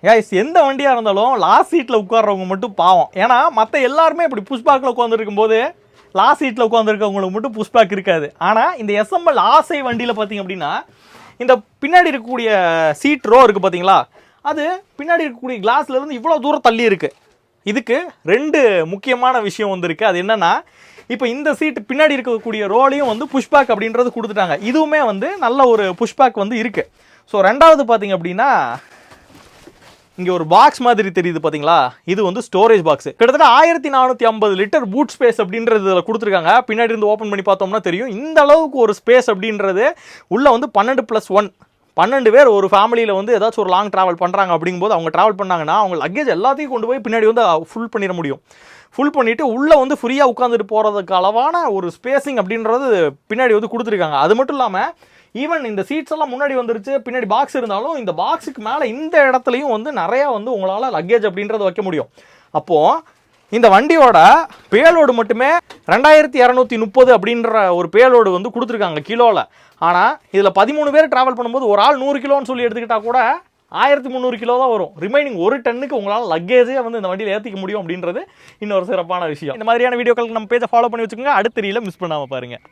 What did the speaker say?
Guys எந்த வண்டியாக இருந்தாலும் லாஸ்ட் சீட்டில் உட்கார்றவங்க மட்டும் பாவம். ஏன்னா மற்ற எல்லாருமே இப்படி புஷ்பேக்கில் உட்காந்துருக்கும் போது லாஸ்ட் சீட்டில் உட்காந்துருக்கவங்களுக்கு மட்டும் புஷ்பேக் இருக்காது. ஆனால் இந்த எஸ்எம்எல் ஆசை வண்டியில் பார்த்தீங்க அப்படின்னா இந்த பின்னாடி இருக்கக்கூடிய சீட் ரோ இருக்குது பார்த்தீங்களா, அது பின்னாடி இருக்கக்கூடிய கிளாஸ்லேருந்து இவ்வளோ தூரம் தள்ளி இருக்குது. இதுக்கு 2 முக்கியமான விஷயம் வந்துருக்கு. அது என்னென்னா, இப்போ இந்த சீட்டு பின்னாடி இருக்கக்கூடிய ரோலையும் வந்து புஷ்பேக் அப்படின்றது கொடுத்துட்டாங்க. இதுவுமே வந்து நல்ல ஒரு புஷ்பேக் வந்து இருக்குது. ஸோ 2வது பார்த்தீங்க அப்படின்னா இங்கே ஒரு பாக்ஸ் மாதிரி தெரியுது பார்த்தீங்களா, இது வந்து ஸ்டோரேஜ் பாக்ஸ். கிட்டத்தட்ட 1450 லிட்டர் பூட் ஸ்பேஸ் அப்படின்றது இதில் கொடுத்துருக்காங்க. பின்னாடி இருந்து ஓப்பன் பண்ணி பார்த்தோம்னா தெரியும். இந்த அளவுக்கு ஒரு ஸ்பேஸ் அப்படின்றது உள்ளே வந்து 12+1 12 பேர் ஒரு ஃபேமிலியில் வந்து ஏதாச்சும் ஒரு லாங் ட்ராவல் பண்ணுறாங்க அப்படிங்கும்போது அவங்க ட்ராவல் பண்ணாங்கன்னா அவங்க லக்கேஜ் எல்லாத்தையும் கொண்டு போய் பின்னாடி வந்து ஃபுல் பண்ணிட முடியும். ஃபுல் பண்ணிவிட்டு உள்ளே வந்து ஃப்ரீயாக உட்காந்துட்டு போகிறதுக்கு அளவான ஒரு ஸ்பேஸிங் அப்படின்றது பின்னாடி வந்து கொடுத்துருக்காங்க. அது மட்டும் இல்லாமல் ஈவன் இந்த சீட்ஸ் எல்லாம் முன்னாடி வந்துருச்சு, பின்னாடி பாக்ஸ் இருந்தாலும் இந்த பாக்ஸுக்கு மேலே இந்த இடத்துலையும் வந்து நிறையா வந்து உங்களால் லக்கேஜ் அப்படின்றத வைக்க முடியும். அப்போது இந்த வண்டியோட பேலோடு மட்டுமே 2230 அப்படின்ற ஒரு பேலோடு வந்து கொடுத்துருக்காங்க கிலோவில். ஆனால் இதில் 13 பேர் ட்ராவல் பண்ணும்போது ஒரு ஆள் 100 கிலோன்னு சொல்லி எடுத்துக்கிட்டால் கூட 1300 கிலோ தான் வரும். ரிமைனிங் 1 டன்னுக்கு உங்களால் லக்கேஜே வந்து இந்த வண்டியில் ஏற்றிக்க முடியும் அப்படின்றது இன்னொரு சிறப்பான விஷயம். இந்த மாதிரியான வீடியோக்களுக்கு நம்ம பேஜை ஃபாலோ பண்ணி வச்சுக்கோங்க. அடுத்த ரீலை மிஸ் பண்ணாமல் பாருங்கள்.